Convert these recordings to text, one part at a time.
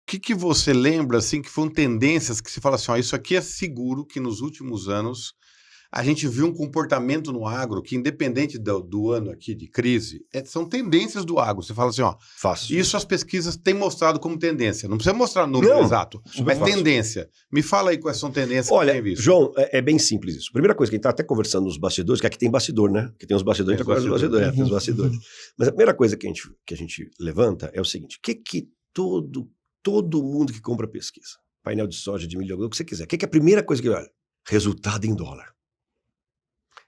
que você lembra, assim, que foram tendências que você fala assim, ó, isso aqui é seguro que nos últimos anos a gente viu um comportamento no agro que, independente do ano aqui de crise, são tendências do agro. Você fala assim, ó, Fácil. isso as pesquisas têm mostrado como tendência. Não precisa mostrar número exato, mas fácil. Tendência. Me fala aí quais são tendências que tem visto. João, é bem simples isso. Primeira coisa que a gente está até conversando nos bastidores, que aqui tem bastidor, né? Que tem os bastidores, tem os bastidores. Mas a primeira coisa que a gente levanta é o seguinte, o que todo mundo que compra pesquisa, painel de soja, de milho, o que você quiser, o que é a primeira coisa que olha? Resultado em dólar.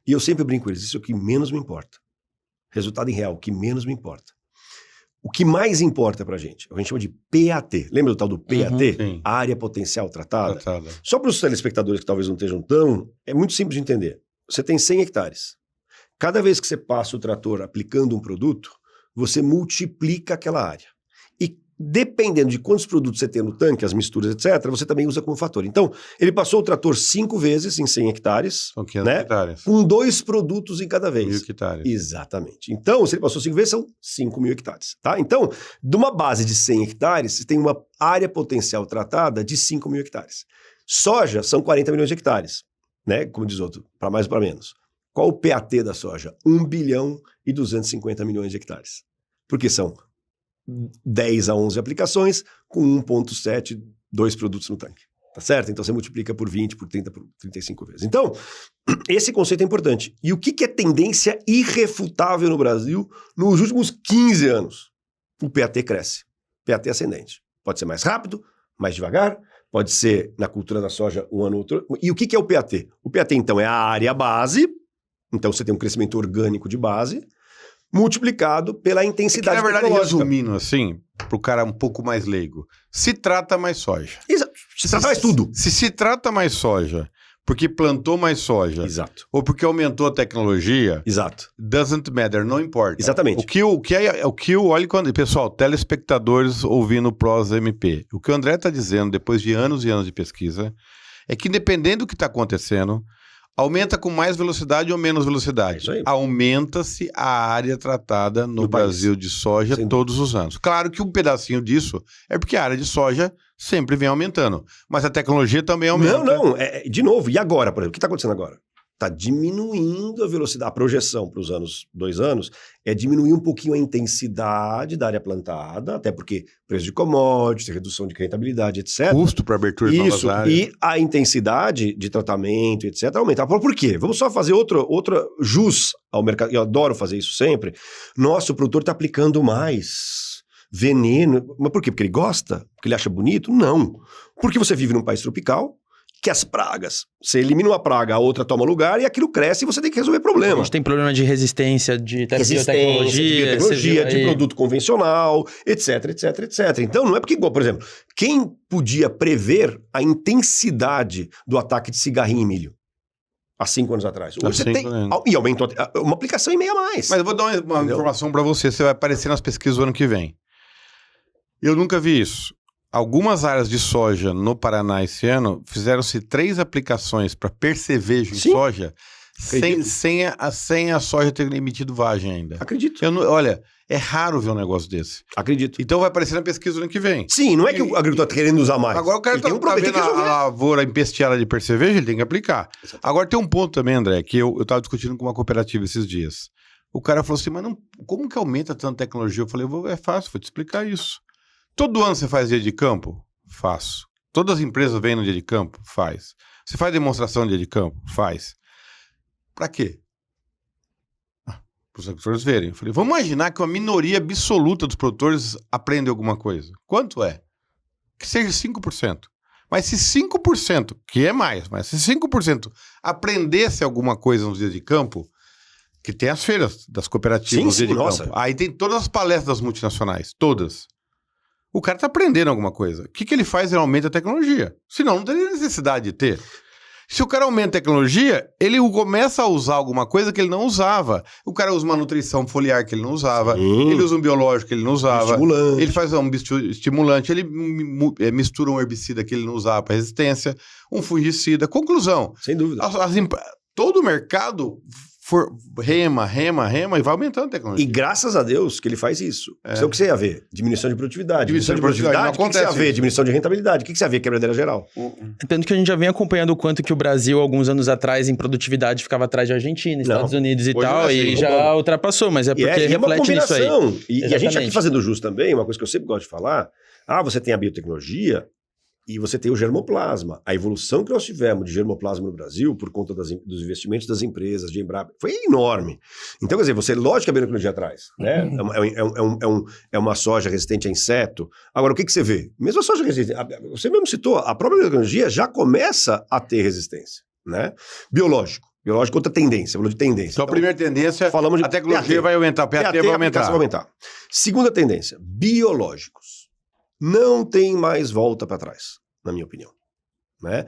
E eu sempre brinco com eles, isso é o que menos me importa. Resultado em real, o que menos me importa. O que mais importa pra gente, a gente chama de PAT. Lembra do tal do PAT? Sim. Área potencial tratada? Só para os telespectadores que talvez não estejam tão... É muito simples de entender. Você tem 100 hectares. Cada vez que você passa o trator aplicando um produto, você multiplica aquela área. E dependendo de quantos produtos você tem no tanque, as misturas, etc., você também usa como fator. Então, ele passou o trator 5 vezes em 100 hectares, são 500 hectares. Com 2 produtos em cada vez. 1.000 hectares. Exatamente. Então, se ele passou 5 vezes, são 5.000 hectares. Tá? Então, de uma base de 100 hectares, você tem uma área potencial tratada de 5.000 hectares. Soja são 40 milhões de hectares, né? Como diz outro, para mais ou para menos. Qual o PAT da soja? 1 bilhão e 250 milhões de hectares. Porque são 10 a 11 aplicações com 1,7, 2 produtos no tanque. Tá certo? Então você multiplica por 20, por 30, por 35 vezes. Então, esse conceito é importante. E o que é tendência irrefutável no Brasil nos últimos 15 anos? O PAT cresce. PAT ascendente. Pode ser mais rápido, mais devagar, pode ser na cultura da soja um ano ou outro. E o que é o PAT? O PAT, então, é a área base. Então você tem um crescimento orgânico de base, multiplicado pela intensidade na verdade, tecnológica. resumindo assim, para o cara um pouco mais leigo, se trata mais soja. Exato. Se trata mais tudo. Se trata mais soja, porque plantou mais soja. Exato. Ou porque aumentou a tecnologia. Exato. Doesn't matter, não importa. Exatamente. Olha quando, pessoal, telespectadores ouvindo o Pros MP. O que o André está dizendo, depois de anos e anos de pesquisa, é que independente do que está acontecendo, aumenta com mais velocidade ou menos velocidade. Isso aí. Aumenta-se a área tratada no Brasil de soja todos os anos. Claro que um pedacinho disso é porque a área de soja sempre vem aumentando. Mas a tecnologia também aumenta. Não. De novo, e agora, por exemplo? O que está acontecendo agora? Está diminuindo a velocidade. A projeção para os 2 anos é diminuir um pouquinho a intensidade da área plantada, até porque preço de commodities, redução de rentabilidade, etc. Custo para abertura de novas áreas. E a intensidade de tratamento, etc., aumentar. Por quê? Vamos só fazer outra jus ao mercado. Eu adoro fazer isso sempre. Nossa, o produtor está aplicando mais veneno. Mas por quê? Porque ele gosta? Porque ele acha bonito? Não. Porque você vive num país tropical, que as pragas, você elimina uma praga, a outra toma lugar e aquilo cresce e você tem que resolver problema. A gente tem problema de resistência, de biotecnologia, de produto convencional, etc. Então, não é porque, por exemplo, quem podia prever a intensidade do ataque de cigarrinho e milho há 5 anos atrás? Hoje você tem, e aumentou uma aplicação e meia a mais. Mas eu vou dar uma informação para você vai aparecer nas pesquisas do ano que vem. Eu nunca vi isso. Algumas áreas de soja no Paraná esse ano fizeram-se 3 aplicações para percevejo em soja sem a soja ter emitido vagem ainda. Acredito. Olha, é raro ver um negócio desse. Acredito. Então vai aparecer na pesquisa do ano que vem. Sim, não é que o agricultor está querendo usar mais. Agora o cara tá vendo a lavoura empesteada de percevejo, ele tem que aplicar. Exatamente. Agora tem um ponto também, André, que eu estava discutindo com uma cooperativa esses dias. O cara falou assim, mas como que aumenta tanta tecnologia? Eu falei, é fácil, vou te explicar isso. Todo ano você faz dia de campo? Faço. Todas as empresas vêm no dia de campo? Faz. Você faz demonstração no dia de campo? Faz. Pra quê? Para os agricultores verem. Eu falei, vamos imaginar que uma minoria absoluta dos produtores aprende alguma coisa. Quanto é? Que seja 5%. Mas se 5%, que é mais, mas se 5% aprendesse alguma coisa nos dias de campo, que tem as feiras das cooperativas no dia de campo. Aí tem todas as palestras das multinacionais, todas. O cara está aprendendo alguma coisa. O que ele faz? Ele aumenta a tecnologia. Senão, não teria necessidade de ter. Se o cara aumenta a tecnologia, ele começa a usar alguma coisa que ele não usava. O cara usa uma nutrição foliar que ele não usava. Ele usa um biológico que ele não usava. Ele faz um estimulante. Ele mistura um herbicida que ele não usava para resistência. Um fungicida. Conclusão. Sem dúvida. Todo o mercado rema e vai aumentando a tecnologia. E graças a Deus que ele faz isso. Isso é o que você ia ver. Diminuição de produtividade. Diminuição de produtividade. O que você ia ver? Diminuição de rentabilidade. O que você ia ver? Quebradeira geral. Tanto que a gente já vem acompanhando o quanto que o Brasil, alguns anos atrás, em produtividade, ficava atrás de Argentina, Estados Unidos e Hoje tal, não é e assim. já ultrapassou, mas é porque E é uma reflete nisso aí. combinação. E a gente aqui Exatamente. fazendo jus também, uma coisa que eu sempre gosto de falar, você tem a biotecnologia e você tem o germoplasma. A evolução que nós tivemos de germoplasma no Brasil, por conta dos investimentos das empresas, de Embrapa, foi enorme. Então, quer dizer, lógico que a biotecnologia atrás, né? É uma soja resistente a inseto. Agora, o que você vê? Mesmo a soja resistente, você mesmo citou, a própria biotecnologia já começa a ter resistência, né? Biológico, outra tendência, falou de tendência. Então, a primeira tendência, falamos de a tecnologia PAT. vai aumentar, o PAT vai aumentar. Segunda tendência, biológicos. Não tem mais volta para trás, na minha opinião. Né?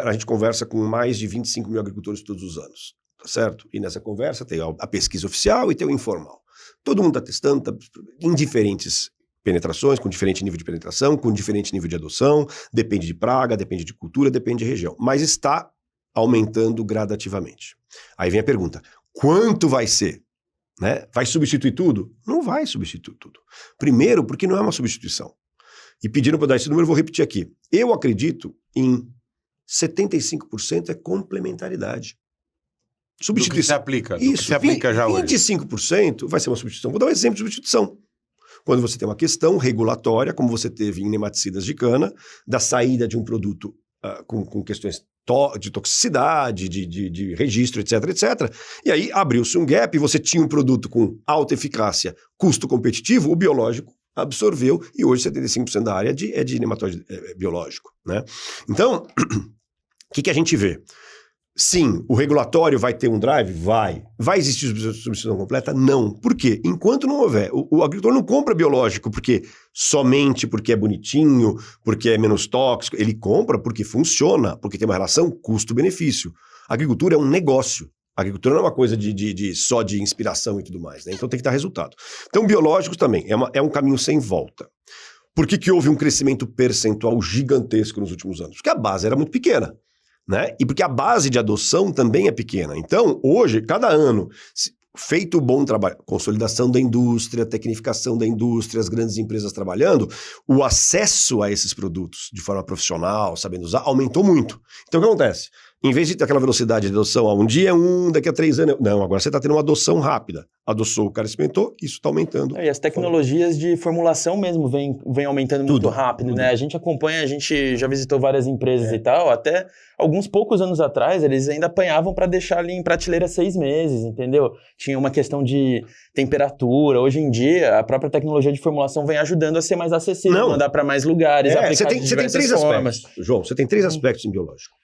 A gente conversa com mais de 25 mil agricultores todos os anos, tá certo? E nessa conversa tem a pesquisa oficial e tem o informal. Todo mundo está testando em diferentes penetrações, com diferente nível de penetração, com diferente nível de adoção, depende de praga, depende de cultura, depende de região. Mas está aumentando gradativamente. Aí vem a pergunta, quanto vai ser? Né? Vai substituir tudo? Não vai substituir tudo. Primeiro, porque não é uma substituição. E pediram para dar esse número, eu vou repetir aqui. Eu acredito em 75% é complementaridade. Substituição. Do que se aplica. Isso, se aplica já 25% vai ser uma substituição. Vou dar um exemplo de substituição. Quando você tem uma questão regulatória, como você teve em nematicidas de cana, da saída de um produto com questões de toxicidade, de registro, etc, etc. E aí abriu-se um gap e você tinha um produto com alta eficácia, custo competitivo, o biológico absorveu, e hoje 75% da área é de nematóide biológico, né? Então, o que a gente vê? Sim, o regulatório vai ter um drive? Vai. Vai existir substituição completa? Não. Por quê? Enquanto não houver, o agricultor não compra biológico somente porque é bonitinho, porque é menos tóxico, ele compra porque funciona, porque tem uma relação custo-benefício. A agricultura é um negócio. A agricultura não é uma coisa só de inspiração e tudo mais, né? Então tem que dar resultado. Então, biológicos também é um caminho sem volta. Por que houve um crescimento percentual gigantesco nos últimos anos? Porque a base era muito pequena, né? E porque a base de adoção também é pequena. Então, hoje, cada ano, feito o bom trabalho, consolidação da indústria, tecnificação da indústria, as grandes empresas trabalhando, o acesso a esses produtos de forma profissional, sabendo usar, aumentou muito. Então, o que acontece? Em vez de ter aquela velocidade de adoção, um dia é daqui a 3 anos... Não, agora você está tendo uma adoção rápida. Adoçou, o cara experimentou, isso está aumentando. E as tecnologias de formulação mesmo vem aumentando muito rápido, né? A gente acompanha, a gente já visitou várias empresas e tal, até alguns poucos anos atrás, eles ainda apanhavam para deixar ali em prateleira 6 meses, entendeu? Tinha uma questão de temperatura. Hoje em dia, a própria tecnologia de formulação vem ajudando a ser mais acessível, mandar para mais lugares, você tem 3 aspectos, João, você tem 3 aspectos em biológico.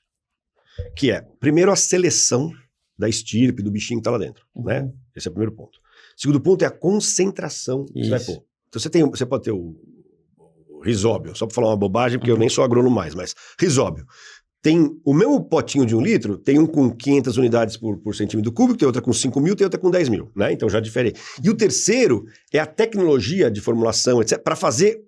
Que é, primeiro, a seleção da estirpe, do bichinho que está lá dentro, né? Esse é o primeiro ponto. Segundo ponto é a concentração que você vai pôr. Então você pode ter o risóbio, só para falar uma bobagem, porque eu nem sou agrônomo mais, mas risóbio. Tem o mesmo potinho de 1 litro, tem um com 500 unidades por centímetro cúbico, tem outra com 5 mil, tem outra com 10 mil, né? Então já difere. E o terceiro é a tecnologia de formulação, etc., para fazer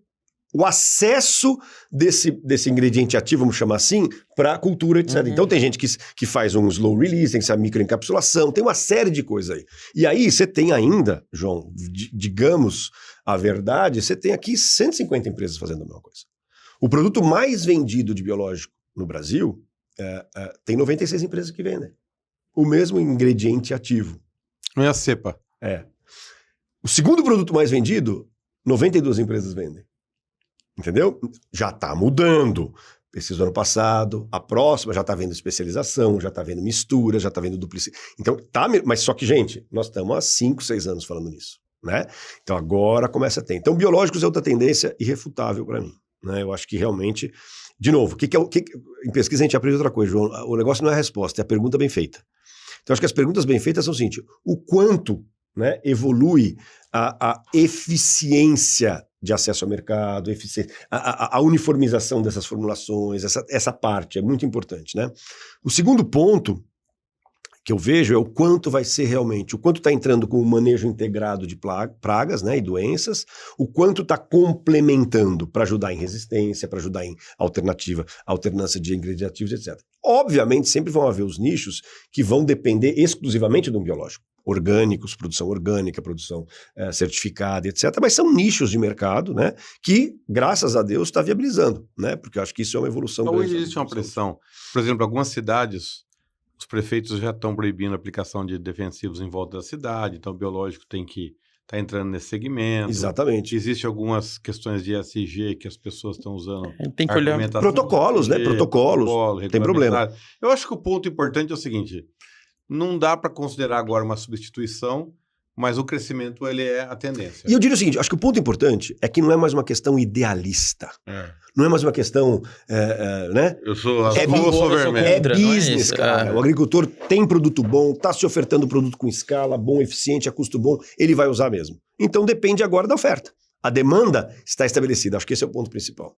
o acesso desse ingrediente ativo, vamos chamar assim, para a cultura, etc. Então tem gente que faz um slow release, tem essa microencapsulação, tem uma série de coisas aí. E aí você tem ainda, João, digamos a verdade, você tem aqui 150 empresas fazendo a mesma coisa. O produto mais vendido de biológico no Brasil tem 96 empresas que vendem. O mesmo ingrediente ativo. Não é a cepa. O segundo produto mais vendido, 92 empresas vendem. Entendeu? Já está mudando. Pesquisa do ano passado, a próxima já está vendo especialização, já está vendo mistura, já está vendo duplicidade. Então, mas só que, gente, nós estamos há 5, 6 anos falando nisso, né? Então, agora começa a ter. Então, biológicos é outra tendência irrefutável para mim, né? Eu acho que realmente, de novo, em pesquisa a gente aprende outra coisa, João. O negócio não é a resposta, é a pergunta bem feita. Então, acho que as perguntas bem feitas são o seguinte: o quanto, né, evolui a eficiência de acesso ao mercado, a uniformização dessas formulações, essa parte é muito importante, né? O segundo ponto, que eu vejo é o quanto vai ser realmente, o quanto está entrando com o manejo integrado de pragas, né, e doenças, o quanto está complementando para ajudar em resistência, para ajudar em alternância de ingredientes ativos, etc. Obviamente, sempre vão haver os nichos que vão depender exclusivamente de um biológico. Orgânicos, produção orgânica, produção certificada, etc. Mas são nichos de mercado, né, que, graças a Deus, está viabilizando, né, porque eu acho que isso é uma evolução. Hoje existe uma pressão. Por exemplo, algumas cidades, os prefeitos já estão proibindo a aplicação de defensivos em volta da cidade, então o biológico tem que estar entrando nesse segmento. Exatamente. Existem algumas questões de ESG que as pessoas estão usando. Tem que olhar protocolos, né? Protocolos. Tem problema. Eu acho que o ponto importante é o seguinte: não dá para considerar agora uma substituição, mas o crescimento ele é a tendência. E eu diria o seguinte, acho que o ponto importante é que não é mais uma questão idealista. Não é mais uma questão, né? Eu sou vermelho. É business, cara. O agricultor tem produto bom, está se ofertando produto com escala, bom, eficiente, a custo bom, ele vai usar mesmo. Então depende agora da oferta. A demanda está estabelecida. Acho que esse é o ponto principal.